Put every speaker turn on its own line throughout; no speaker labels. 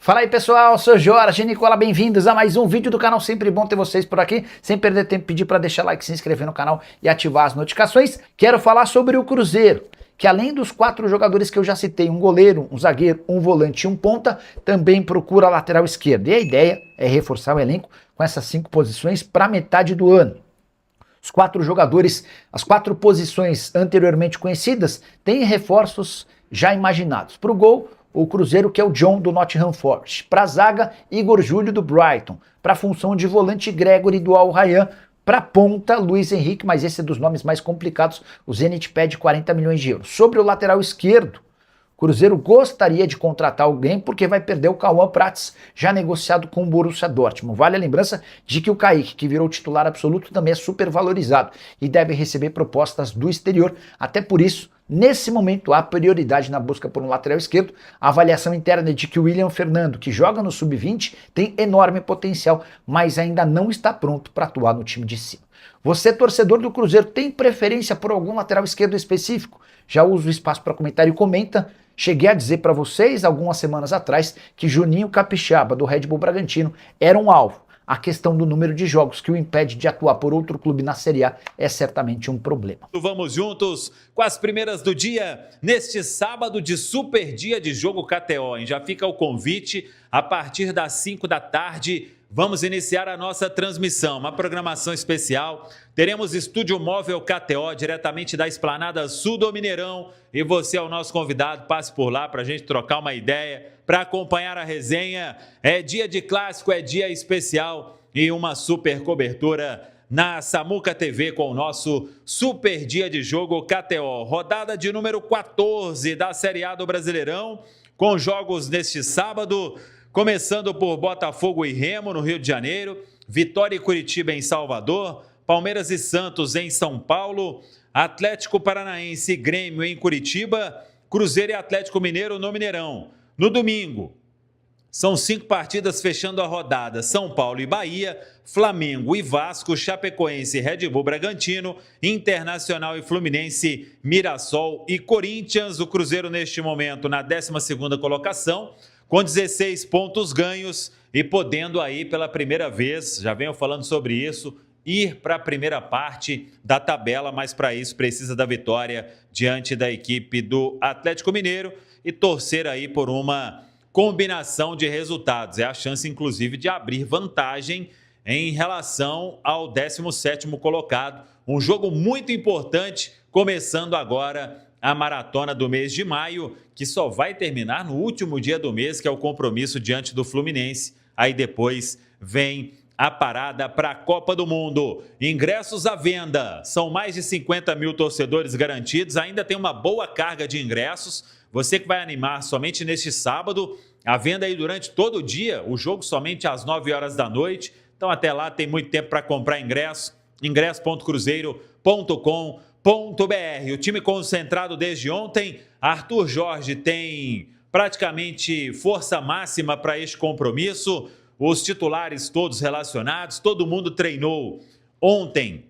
Fala aí pessoal, sou Jorge Nicola, bem-vindos a mais um vídeo do canal, sempre bom ter vocês por aqui, sem perder tempo, pedir para deixar like, se inscrever no canal e ativar as notificações. Quero falar sobre o Cruzeiro, que além dos 4 jogadores que eu já citei, um goleiro, um zagueiro, um volante e um ponta, também procura a lateral esquerda. E a ideia é reforçar o elenco com essas 5 posições para metade do ano. Os 4 jogadores, as 4 posições anteriormente conhecidas, têm reforços já imaginados. Para o gol, o Cruzeiro, que é o John do Nottingham Forest. Para a zaga, Igor Júlio do Brighton. Para a função de volante, Gregory do Al Rayyan. Para a ponta, Luiz Henrique, mas esse é dos nomes mais complicados. O Zenit pede 40 milhões de euros. Sobre o lateral esquerdo, o Cruzeiro gostaria de contratar alguém porque vai perder o Cauã Prats, já negociado com o Borussia Dortmund. Vale a lembrança de que o Kaique, que virou titular absoluto, também é super valorizado e deve receber propostas do exterior. Até por isso, nesse momento, há prioridade na busca por um lateral esquerdo. A avaliação interna é de que o William Fernando, que joga no Sub-20, tem enorme potencial, mas ainda não está pronto para atuar no time de cima. Você, torcedor do Cruzeiro, tem preferência por algum lateral esquerdo específico? Já usa o espaço para comentário e comenta. Cheguei a dizer para vocês, algumas semanas atrás, que Juninho Capixaba, do Red Bull Bragantino, era um alvo. A questão do número de jogos que o impede de atuar por outro clube na Série A é certamente um problema.
Vamos juntos com as primeiras do dia, neste sábado de super dia de jogo KTO, hein? Já fica o convite, a partir das 5 da tarde, vamos iniciar a nossa transmissão, uma programação especial. Teremos estúdio móvel KTO diretamente da Esplanada Sul do Mineirão e você é o nosso convidado, passe por lá para a gente trocar uma ideia, para acompanhar a resenha. É dia de clássico, é dia especial e uma super cobertura na Samuca TV com o nosso super dia de jogo KTO. Rodada de número 14 da Série A do Brasileirão, com jogos neste sábado, começando por Botafogo e Remo no Rio de Janeiro, Vitória e Curitiba em Salvador, Palmeiras e Santos em São Paulo, Atlético Paranaense e Grêmio em Curitiba, Cruzeiro e Atlético Mineiro no Mineirão. No domingo, são 5 partidas fechando a rodada: São Paulo e Bahia, Flamengo e Vasco, Chapecoense e Red Bull Bragantino, Internacional e Fluminense, Mirassol e Corinthians. O Cruzeiro neste momento na 12ª colocação, com 16 pontos ganhos e podendo aí pela primeira vez, já venho falando sobre isso, ir para a primeira parte da tabela, mas para isso precisa da vitória diante da equipe do Atlético Mineiro e torcer aí por uma combinação de resultados. É a chance, inclusive, de abrir vantagem em relação ao 17º colocado. Um jogo muito importante, começando agora a maratona do mês de maio, que só vai terminar no último dia do mês, que é o compromisso diante do Fluminense. Aí depois vem a parada para a Copa do Mundo. Ingressos à venda. São mais de 50 mil torcedores garantidos. Ainda tem uma boa carga de ingressos. Você que vai animar somente neste sábado. A venda aí durante todo o dia. O jogo somente às 9 horas da noite. Então até lá tem muito tempo para comprar ingresso. ingresso.cruzeiro.com.br. O time concentrado desde ontem. Arthur Jorge tem praticamente força máxima para este compromisso. Os titulares todos relacionados, todo mundo treinou ontem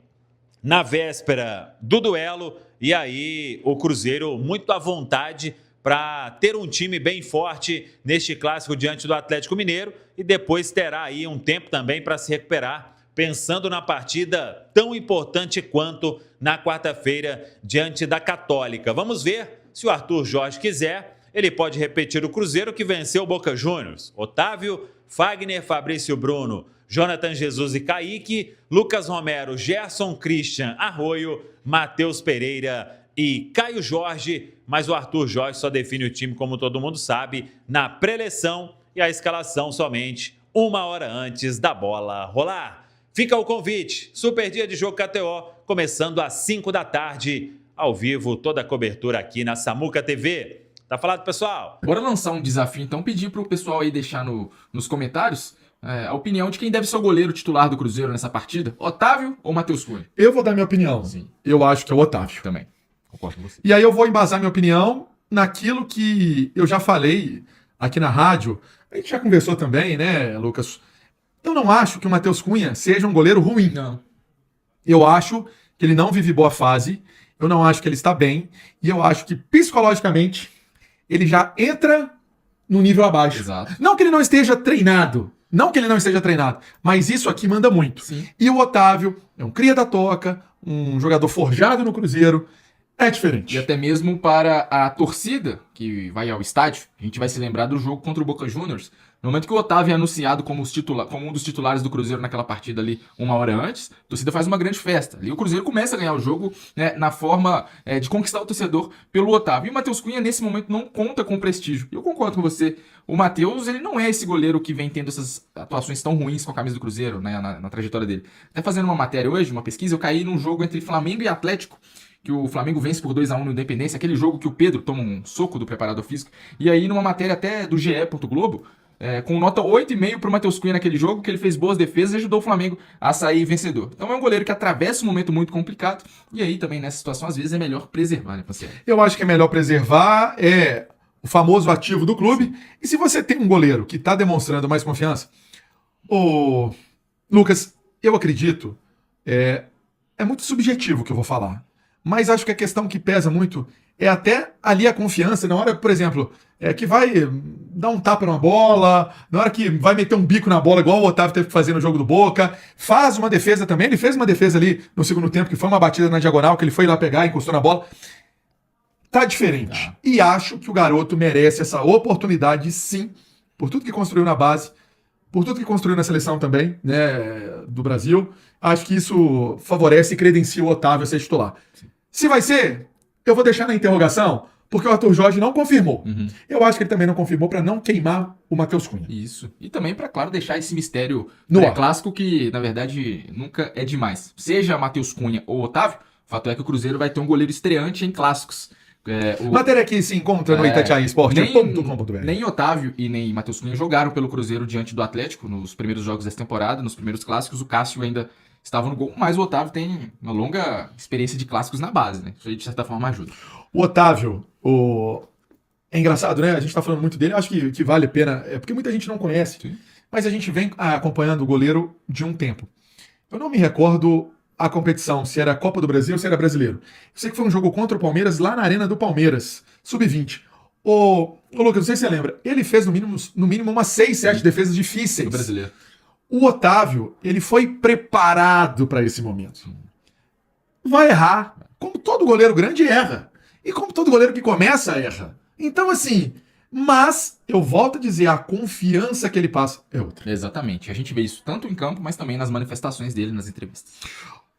na véspera do duelo e aí o Cruzeiro muito à vontade para ter um time bem forte neste clássico diante do Atlético Mineiro e depois terá aí um tempo também para se recuperar, pensando na partida tão importante quanto na quarta-feira diante da Católica. Vamos ver se o Arthur Jorge quiser, ele pode repetir o Cruzeiro que venceu o Boca Juniors. Otávio, Fagner, Fabrício Bruno, Jonathan Jesus e Kaique, Lucas Romero, Gerson, Christian, Arroio, Matheus Pereira e Caio Jorge, mas o Arthur Jorge só define o time, como todo mundo sabe, na pré-eleção e a escalação somente 1 hora antes da bola rolar. Fica o convite, super dia de jogo KTO, começando às 5 da tarde, ao vivo, toda a cobertura aqui na Samuca TV. Tá falado, pessoal?
Bora lançar um desafio, então, pedir pro pessoal aí deixar nos comentários a opinião de quem deve ser o goleiro titular do Cruzeiro nessa partida, Otávio ou Matheus Cunha?
Eu vou dar minha opinião.
Sim.
Eu acho que é o Otávio.
Também, concordo com você.
E aí eu vou embasar minha opinião naquilo que eu já falei aqui na rádio. A gente já conversou também, né, Lucas? Eu não acho que o Matheus Cunha seja um goleiro ruim.
Não.
Eu acho que ele não vive boa fase, eu não acho que ele está bem, e eu acho que psicologicamente ele já entra no nível abaixo.
Exato.
Não que ele não esteja treinado, mas isso aqui manda muito.
Sim.
E o Otávio é um cria da toca, um jogador forjado no Cruzeiro, é diferente.
E até mesmo para a torcida que vai ao estádio, a gente vai se lembrar do jogo contra o Boca Juniors. No momento que o Otávio é anunciado como um dos titulares do Cruzeiro naquela partida ali, uma hora antes, a torcida faz uma grande festa. Ali o Cruzeiro começa a ganhar o jogo, né, na forma de conquistar o torcedor pelo Otávio. E o Matheus Cunha, nesse momento, não conta com prestígio. E eu concordo com você. O Matheus, ele não é esse goleiro que vem tendo essas atuações tão ruins com a camisa do Cruzeiro, né, na trajetória dele. Até fazendo uma matéria hoje, uma pesquisa, eu caí num jogo entre Flamengo e Atlético, que o Flamengo vence por 2-1 no Independência, aquele jogo que o Pedro toma um soco do preparador físico. E aí, numa matéria até do GE. Globo, com nota 8,5 pro Matheus Cunha naquele jogo, que ele fez boas defesas e ajudou o Flamengo a sair vencedor. Então é um goleiro que atravessa um momento muito complicado, e aí também nessa situação às vezes é melhor preservar, né, parceiro?
Eu acho que é melhor preservar, o famoso ativo do clube. E se você tem um goleiro que está demonstrando mais confiança, Lucas, eu acredito, é muito subjetivo o que eu vou falar, mas acho que a questão que pesa muito é até ali a confiança, na hora, por exemplo, que vai dar um tapa numa bola, na hora que vai meter um bico na bola, igual o Otávio teve que fazer no jogo do Boca, faz uma defesa também, ele fez uma defesa ali no segundo tempo, que foi uma batida na diagonal, que ele foi lá pegar, encostou na bola. Tá diferente. E acho que o garoto merece essa oportunidade, sim, por tudo que construiu na base, por tudo que construiu na seleção também, né, do Brasil. Acho que isso favorece e credencia o Otávio a ser titular. Se vai ser, eu vou deixar na interrogação, porque o Arthur Jorge não confirmou. Eu acho que ele também não confirmou para não queimar o Matheus Cunha.
Isso. E também para, claro, deixar esse mistério
No ar.
clássico que, na verdade, nunca é demais. Seja Matheus Cunha ou Otávio, o fato é que o Cruzeiro vai ter um goleiro estreante em clássicos.
Matéria que se encontra no itatiaisport.com.br.
Nem Otávio e nem Matheus Cunha jogaram pelo Cruzeiro diante do Atlético nos primeiros jogos dessa temporada, nos primeiros clássicos. O Cássio ainda estava no gol, mas o Otávio tem uma longa experiência de clássicos na base, né? Isso aí, de certa forma, ajuda.
O Otávio, é engraçado, né? A gente tá falando muito dele, acho que vale a pena, porque muita gente não conhece,
Sim.
mas a gente vem acompanhando o goleiro de um tempo. Eu não me recordo a competição, se era a Copa do Brasil ou se era brasileiro. Eu sei que foi um jogo contra o Palmeiras, lá na Arena do Palmeiras, sub-20. Ô Lucas, não sei se você lembra, ele fez no mínimo umas 6, 7 defesas difíceis.
Do brasileiro.
O Otávio, ele foi preparado para esse momento. Vai errar, como todo goleiro grande erra. E como todo goleiro que começa, erra. Então, assim, mas eu volto a dizer, a confiança que ele passa é outra.
Exatamente. A gente vê isso tanto em campo, mas também nas manifestações dele nas entrevistas.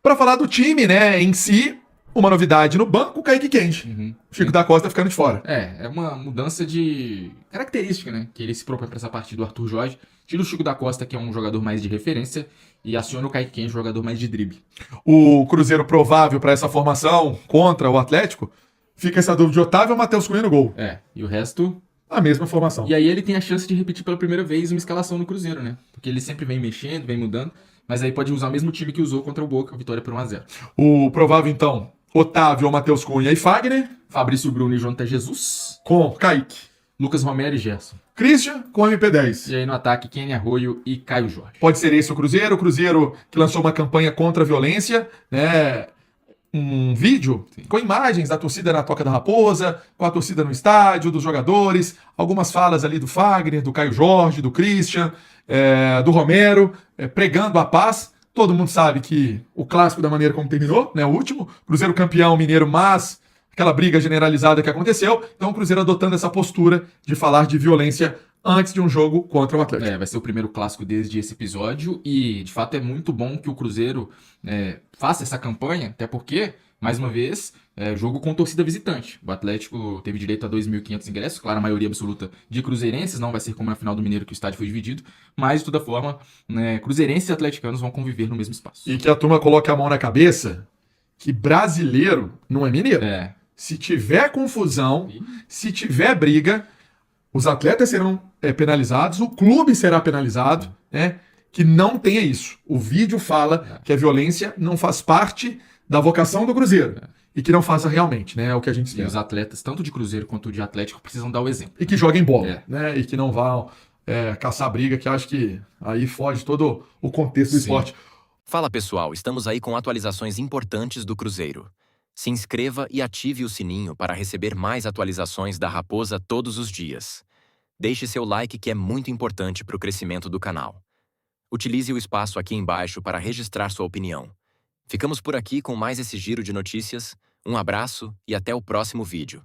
Para falar do time, né, em si, uma novidade no banco, o Kaique Kendi. Chico da Costa ficando de fora.
É uma mudança de característica, né? Que ele se propõe para essa partida, o Arthur Jorge. Tira o Chico da Costa, que é um jogador mais de referência, e aciona o Kaique Kendi, jogador mais de drible.
O Cruzeiro provável para essa formação contra o Atlético, fica essa dúvida de Otávio ou Matheus Cunha no gol.
E o resto...
A mesma formação.
E aí ele tem a chance de repetir pela primeira vez uma escalação no Cruzeiro, né? Porque ele sempre vem mexendo, vem mudando, mas aí pode usar o mesmo time que usou contra o Boca, vitória por 1-0.
O provável, então, Otávio ou Matheus Cunha e Fagner.
Fabrício Bruno e Jonathan Jesus.
Com Kaique.
Lucas Romero e Gerson.
Christian com MP10.
E aí no ataque, Kenny Arroio e Caio Jorge.
Pode ser esse o Cruzeiro que lançou uma campanha contra a violência, né? Um vídeo com imagens da torcida na Toca da Raposa, com a torcida no estádio, dos jogadores, algumas falas ali do Fagner, do Caio Jorge, do Christian, do Romero, pregando a paz. Todo mundo sabe que o clássico da maneira como terminou, né? O último, Cruzeiro campeão mineiro, mas aquela briga generalizada que aconteceu. Então o Cruzeiro adotando essa postura de falar de violência antes de um jogo contra o Atlético.
Vai ser o primeiro clássico desde esse episódio e, de fato, é muito bom que o Cruzeiro faça essa campanha, até porque, mais uma vez, jogo com torcida visitante. O Atlético teve direito a 2.500 ingressos, claro, a maioria absoluta de cruzeirenses, não vai ser como na final do Mineiro que o estádio foi dividido, mas, de toda forma, cruzeirenses e atleticanos vão conviver no mesmo espaço.
E que a turma coloque a mão na cabeça que brasileiro não é mineiro. Se tiver confusão, se tiver briga, os atletas serão penalizados, o clube será penalizado, né? Que não tenha isso. O vídeo fala que a violência não faz parte da vocação do Cruzeiro. E que não faça realmente, né? É o que a gente espera.
E os atletas, tanto de Cruzeiro quanto de Atlético, precisam dar o exemplo.
E que joguem bola, né? E que não vão caçar briga, que acho que aí foge todo o contexto do esporte.
Fala pessoal, estamos aí com atualizações importantes do Cruzeiro. Se inscreva e ative o sininho para receber mais atualizações da Raposa todos os dias. Deixe seu like que é muito importante para o crescimento do canal. Utilize o espaço aqui embaixo para registrar sua opinião. Ficamos por aqui com mais esse giro de notícias. Um abraço e até o próximo vídeo.